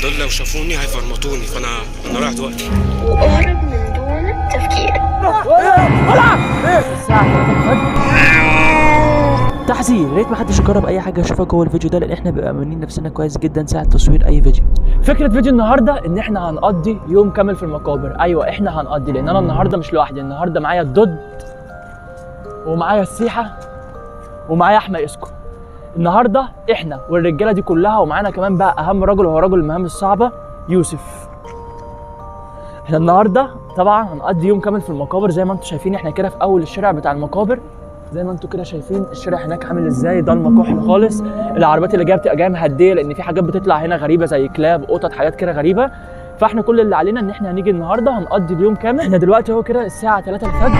دول لو شافوني هيفرمطوني، فانا رايح دلوقتي. واهرب من دون تفكير. تحذير، ريت محدش يجرب اي حاجه يشوفها جوه الفيديو ده، لان احنا بنبقى مامنين نفسنا كويس جدا ساعه تصوير اي فيديو. فكره فيديو النهارده ان احنا هنقضي يوم كامل في المقابر. ايوه احنا هنقضي، لان انا النهارده مش لوحدي، النهارده معايا الدود ومعايا السيحه ومعايا احمد اسكو. النهارده احنا والرجاله دي كلها، ومعانا كمان بقى اهم رجل وهو رجل المهام الصعبه يوسف. احنا النهارده طبعا هنقضي يوم كامل في المقابر زي ما انتم شايفين. احنا كده في اول الشارع بتاع المقابر زي ما انتم كده شايفين. الشارع هناك عامل ازاي، ضلمه كحل خالص. العربيات اللي جايه بتبقى جايه مهديه، لان في حاجات بتطلع هنا غريبه زي كلاب قطط حاجات كده غريبه. فاحنا كل اللي علينا ان احنا هنيجي النهارده هنقضي اليوم كامل. احنا دلوقتي اهو كده الساعه 3 الفجر.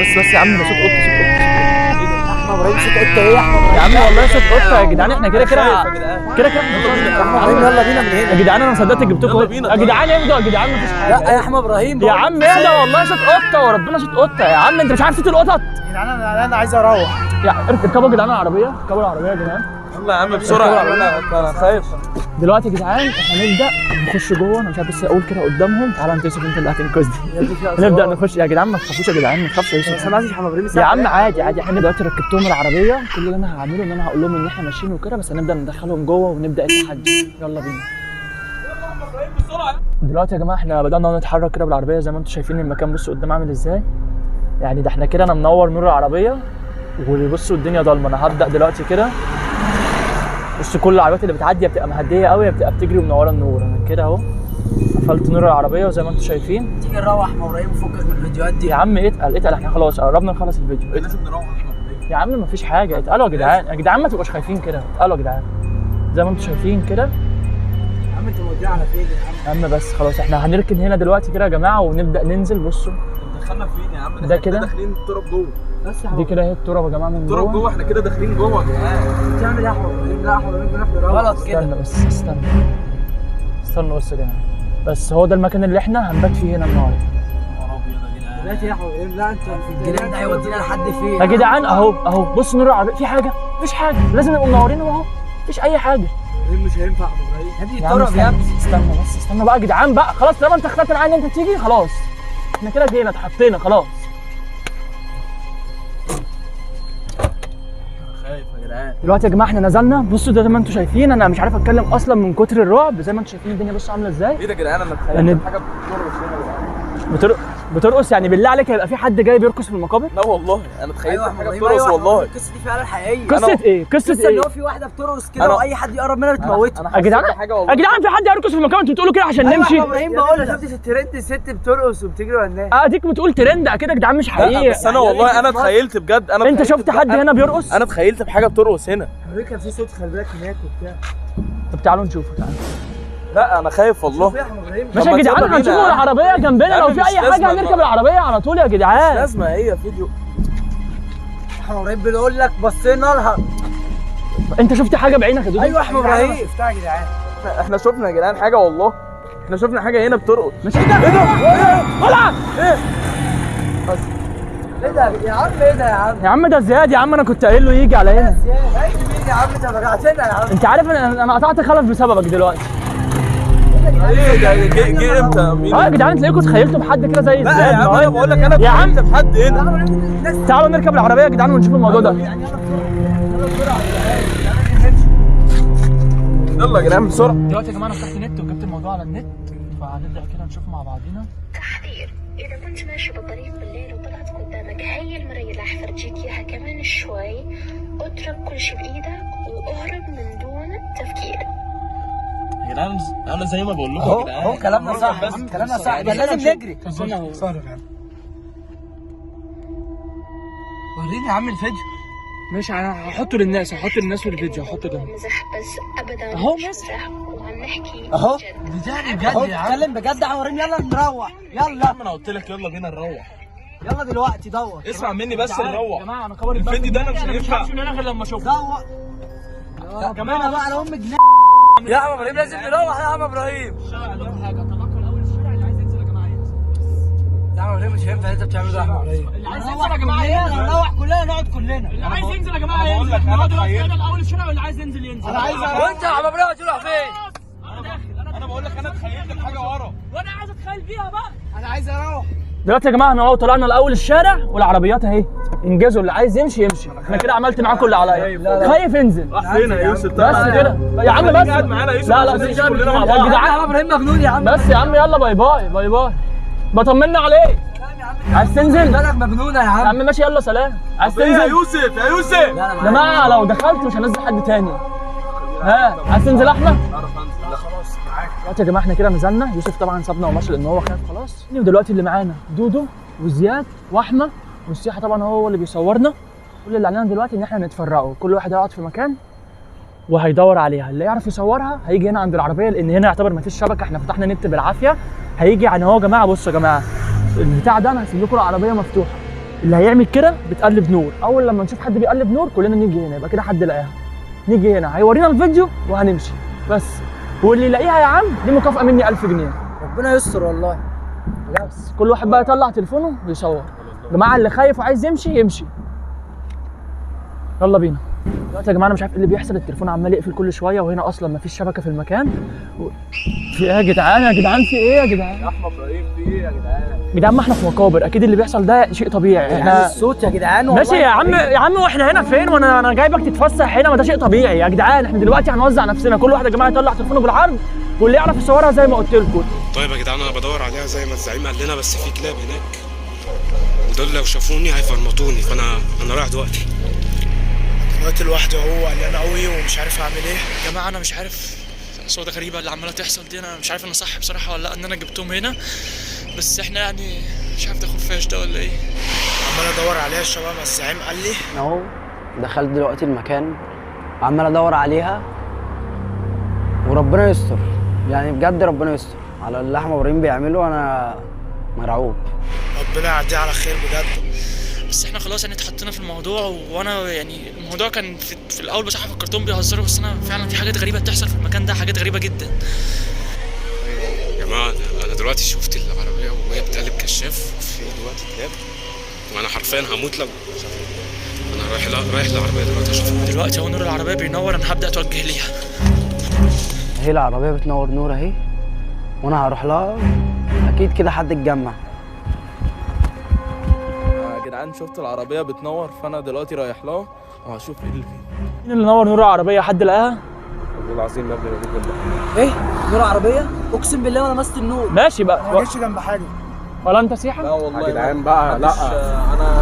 بس يا عم ده صوت قطه، صوت قطه. احمد ابراهيم صوت قطه ايه يا احمد؟ يا عم والله صوت قطه يا جدعان. احنا كده يلا بينا من هنا يا جدعان. انا ما صدقت جبتكم يا جدعان. اهدوا يا جدعان، مفيش حاجه. لا يا احمد ابراهيم يا عم اهدى، والله صوت قطه وربنا صوت قطه يا عم. انت مش عارف صوت القطط يا جدعان؟ انا عايز اروح. يا اركبوا يا جدعان العربيه، اركبوا العربيه يا جدعان. يلا يا عم بسرعه، انا خايف. دلوقتي يا جدعان احنا نبدا نخش جوه. انا مش عارف بس اقول كده قدامهم. تعالى انت يوسف، انت اللي هتنقذني. نبدا نخش يا جدعان. ما تخافوش يا جدعان، ما تخافش يا يوسف. انا عايز احمد ابراهيم يا عم عادي عادي. احنا دلوقتي ركبتهم العربيه. كل اللي انا هعمله ان انا هقول لهم ان احنا ماشيين وكده، بس هنبدا ندخلهم جوه ونبدا التحدي. يلا بينا. دلوقتي يا جماعه احنا بدانا نتحرك كده بالعربيه زي ما انتم شايفين. المكان بصوا قدام عامل ازاي يعني. ده احنا كده انا منور نور العربيه، وبصوا الدنيا ضلمه. انا هبدا دلوقتي كده. بص كل العربيات اللي بتعدي بتبقى مهديه قوي، بتبقى بتجري ومنوره النور. انا كده اهو قفلت نور العربيه وزي ما انتم شايفين. تيجي نروح يا ابراهيم وفكك من الفيديوهات دي يا عم. اتقل احنا خلاص قربنا نخلص الفيديو. لازم نروح يا عم مفيش حاجه. اتقلوا يا جدعان. يا جدعان ما تبقوش خايفين كده. اتقلوا يا جدعان زي ما انتم شايفين كده. يا عم انت مودينا على فين يا عم بس خلاص احنا هنركن هنا دلوقتي كده يا جماعه ونبدا ننزل. بصوا دخلنا فين يا عم؟ ده كده داخلين التراب جوه. بس يا دي كده اهي التراب يا جماعه من جوه. التراب جوه، احنا كده داخلين جوه يا جدعان. بتعمل ايه يا احمد ابراهيم؟ لا احمد ابراهيم بناخد غلط كده. استنى بس استنوا بس يا جدعان. بس هو ده المكان اللي احنا هنبات فيه هنا النهارده. دلوقتي يا احمد ابراهيم لا انت في الجنان ده هيودينا لحد فين يا جدعان؟ اهو بص نور العربيه. في حاجه؟ مفيش حاجه. لازم نبقى منورين اهو. مفيش اي حاجه. مش هينفع يا ابراهيم. يا ابني يا عم التراب يا ابني. استنى بقى يا جدعان بقى. خلاص طالما انت اخترت معايا ان انت تيجي خلاص. احنا كده جينا اتحطينا خلاص. خايف يا جدعان. دلوقتي يا جماعه احنا نزلنا. بصوا ده زي ما انتم شايفين. انا مش عارف اتكلم اصلا من كتر الرعب. زي ما انتم شايفين الدنيا بصوا عامله ازاي. ايه ده يا جدعان؟ انا يعني اتخيلت حاجه بترقص هنا يا جدعان. بترقص يعني؟ بالله عليك هيبقى في حد جاي بيرقص في المقابر؟ لا والله انا اتخيلت ايوه حاجه ابراهيم، بترقص والله. القصه دي فعلا حقيقيه. قصه ايه؟ قصه اللي ايه؟ هو في واحده بترقص كده واي حد يقرب منها بتموته. يا جدعان يا جدعان في حد هيرقص في المكان؟ انتوا بتقولوا كده عشان نمشي. ايوه ابراهيم بقول لك شفتش الترند الست بترقص وبتجري ورا الناس. اديك بتقول ترند اكيد يا جدعان مش حقيقي. بس انا والله انا اتخيلت بجد. انت شفت حد هنا بيرقص؟ انا اتخيلت بحاجه بترقص هنا. كان في صوت خلي بالك هناك وبتاع. طب تعالوا نشوفوا. تعالوا. لا انا خايف والله. ماشي يا جدعان هنشوفوا العربيه جنبنا. لو في اي حاجه هنركب العربيه على طول يا جدعان. لازمه هي فيديو. احمد ابراهيم بنقول لك بصينا لها. انت شفت حاجه بعينك يا دودو؟ ايوه احمد ابراهيم شفتها يا جدعان. احنا شفنا يا جدعان حاجه والله. احنا شفنا حاجه هنا بترقص. مش ايه ده؟ ايه ده يا عم؟ ايه ده يا عم؟ يا عم ده زياد يا عم. انا كنت قايل له يجي على هنا. زياد مين يا عم؟ انت رجعتنا يا عم. انت عارف انا قطعت خلف بسببك دلوقتي. ايه ده؟ جه امتى؟ مين؟ يا جدعان تلاقيكم تخيلتوا بحد كده زي لا زياد. يا عم انا بقول لك انا يا عم اتخيلت بحد هنا. تعالوا نركب العربيه يا جدعان ونشوف الموضوع ده. يلا يا جدعان بسرعه. دلوقتي يا جماعه انا فتحت نت وجبت الموضوع على النت، فهنبدا كده نشوف مع بعضينا. تحذير، إذا كنت ماشي بالطريق بالليل وطلعت قدامك هي المراية اللي حفرجيك إياها كمان شوي، اترك كل شيء بإيدك وأهرب من دون تفكير. يا جدعان انا زي ما بقول لكم يا جدعان. اهو كلامنا صح. كلامنا صح. ده لازم نجري. وريني يا عم الفيديو. ماشي انا هحطه للناس في الفيديو. هحطه ده مزح بس أبدا أهو مش مزح، وعم نحكي اهو بجد. بجد يا عم. اتكلم بجد يا عم. يلا نروح. يلا انا قلت لك يلا بينا نروح. يلا دلوقتي دور. اسمع مني بس يا نروح. جماعه انا كبر الفيديو ده انا مش مش هينفع. همشي من هنا غير لما اشوفه. دور كمان بقى على ام جنيه. يا عم ابراهيم لازم نروح يا عم ابراهيم. حاجه طلعكم الاول الشارع. اللي عايز ينزل يا جماعه ينزل. يا عم ابراهيم مش هينفع اللي انت بتعمله ده يا عم ابراهيم. اللي عايز ينزل يا جماعه ينزل. نروح كلنا نقعد كلنا. اللي عايز ينزل يا جماعه بقول بقول لك انا تخيلت الاول الشارع واللي عايز ينزل ينزل. انا عايز وانت يا عم ابراهيم تروح فين؟ انا بقول لك انا تخيلت بحاجه ورا. وانا عايز اتخيل فيها بقى. انا عايز اروح. دلوقتي يا جماعه احنا اهو طلعنا لاول الشارع والعربيات اهي. انجزوا، اللي عايز يمشي يمشي. انا كده عملت معاكم اللي عليا. خايف انزل. راح فين يا يوسف؟ بس كده يا عم بس. لا لا مش كلنا مع يا بعض. جدعان ابراهيم مجنون يا عم. بس يا عم يلا باي باي باي باي. بطمنا عليك. عايز تنزل؟ بالك مجنونه يا يا عم. عم ماشي يلا سلام. عايز ايه يا تنزل؟ يوسف يا يوسف؟ يا جماعه لو دخلت مش هنزل حد تاني. ها عايز تنزل احمد؟ دلوقتي يا جماعه احنا كده نزلنا. يوسف طبعا سابنا وماشي لان هو خايف خلاص. ودلوقتي اللي معانا دودو وزياد واحمد والسياحه طبعا هو اللي بيصورنا. كل اللي علينا دلوقتي ان احنا نتفرقوا، كل واحد هيقعد في مكان وهيدور عليها. اللي يعرف يصورها هيجي هنا عند العربيه لان هنا يعتبر ما فيش شبكه، احنا فتحنا نت بالعافيه. هيجي يعني هو يا جماعه بصوا يا جماعه البتاع ده انا هسيب لكم العربيه مفتوحه. اللي هيعمل كده بتقلب نور، اول لما نشوف حد بيقلب نور كلنا نيجي هنا، يبقى كده حد لقاها. نيجي هنا هيورينا الفيديو وهنمشي بس. واللي يلاقيها يا عم دي مكافاه مني 1000 جنيه. ربنا يستر والله. بس كل واحد بقى يطلع تليفونه ويصور. يا جماعه اللي خايف وعايز يمشي يمشي. يلا بينا. دلوقتي يا جماعه انا مش عارف ايه اللي بيحصل، التليفون عمال يقفل كل شويه وهنا اصلا ما فيش شبكه في المكان. في ايه يا جدعان؟ يا جدعان في ايه يا جدعان؟ يا احمد ابراهيم في ايه يا جدعان؟ يا جدعان ما احنا في مقابر، اكيد اللي بيحصل ده شيء طبيعي. احنا الصوت يا جدعان والله. ماشي يا عم واحنا هنا فين؟ وانا جايبك تتفسح هنا، ما ده شيء طبيعي يا جدعان. احنا دلوقتي هنوزع نفسنا، كل واحد يا جماعه يطلع تليفونه بالعرض واللي يعرف يصورها زي ما قلت لكم. طيب يا جدعان انا بدور عليها زي ما الزعيم قال لنا، بس في كلاب هناك ودول لو شافوني هيفرمطوني، فانا رايح دلوقتي لوحدي اهو قلقان قوي ومش عارف اعمل ايه. يا جماعه انا مش عارف الاصوات غريبه اللي عماله تحصل دي، انا مش عارف انا صح بصراحه ولا لا ان انا جبتهم هنا، بس احنا يعني مش عارف ده خفاش ده ولا ايه. عمال ادور عليها الشباب ما الزعيم قال لي. اهو دخلت دلوقتي المكان عمال ادور عليها وربنا يستر، يعني بجد ربنا يستر على اللي احمد ابراهيم بيعمله. انا مرعوب. ربنا يعديه على خير بجد. بس احنا خلاص يعني اتحطينا في الموضوع، وانا يعني الموضوع كان في الاول بصراحه فكرتهم بيهزروا، بس انا فعلا في حاجات غريبه بتحصل في المكان ده، حاجات غريبه جدا. يا جماعه انا دلوقتي شفت العربيه وهي بتقلب كشاف في دلوقتي كلاب، وانا حرفيا هموت لو انا رايح للعربيه دلوقتي اشوفها. دلوقتي اهو نور العربيه بينور، انا هبدا اتوجه ليها. هي العربيه بتنور نور اهي وانا هروح لها، اكيد كده حد اتجمع. يا جدعان شفت العربيه بتنور، فانا دلوقتي رايح لها وهشوف ايه اللي فيه. مين اللي نور نور العربيه؟ حد لقاها؟ والله العظيم ما ابني جنبها. ايه نور عربيه؟ اقسم بالله وانا ماسك النور. ماشي بقى. ما جيتش جنب حاجه. ولا انت سيحه؟ لا والله يا جدعان بقى لا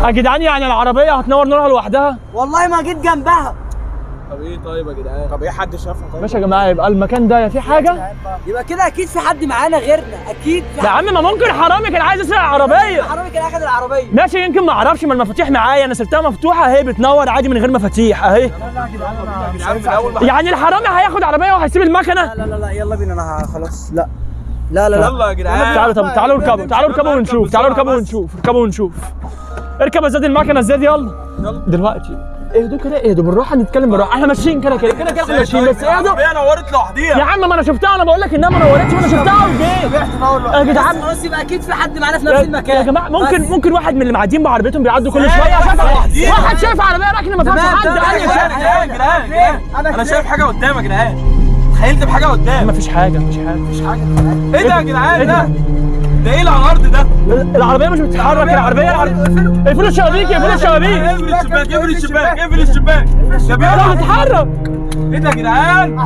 يا جدعان يعني العربيه هتنور نورها لوحدها؟ والله ما جيت جنبها. طب ايه طيب يا جدعان؟ طب ايه حد شافها طيب؟ ماشي يا جماعه يبقى المكان ده في حاجه، يبقى كده اكيد في حد معانا غيرنا، اكيد في يا عم ما ممكن حرامي كان عايز يسرق العربيه. حرامي كان اخد العربيه. ماشي يمكن ما اعرفش، ما المفاتيح معايا انا سبتها مفتوحه اهي بتنور عادي من غير مفاتيح اهي. لا يا جدعان في الاول يعني الحرامي هياخد عربيه وهيسيب المكنه؟ لا يلا بينا انا خلاص. لا لا يلا يا جدعان تعالوا طب تعالوا اركبوا، تعالوا اركبوا ونشوف، تعالوا اركبوا ونشوف، اركبوا ونشوف. اركب يا زياد المكنه زياد يلا. دلوقتي اهدوا كده، اهدوا بالراحه نتكلم بالراحه، احنا ماشيين كده احنا ماشيين بس اهدوا. العربيه نورت لوحديها يا عم ما انا شفتها، انا بقول لك انها ما نورتش وانا شفتها وجيت. يا جدعان خلاص يبقى اكيد في حد معانا في نفس المكان. يا جماعه ممكن واحد من اللي معديين بعربيتهم بيعدوا كل شويه واحد شايف عربيه راكنه ما فيهاش حد. يا جدعان انا شايف حاجه قدام يا جدعان، تخيلت بحاجه قدام. مفيش حاجه مفيش حاجه. ايه ده يا جدعان؟ ده ايه اللي على الارض ده؟ العربيه مش بتتحرك، العربيه اقفلوا الشبابيك، اقفلوا الشبابيك، اقفل الشباك ده بيقدر بتتحرك. ايه ده يا جدعان؟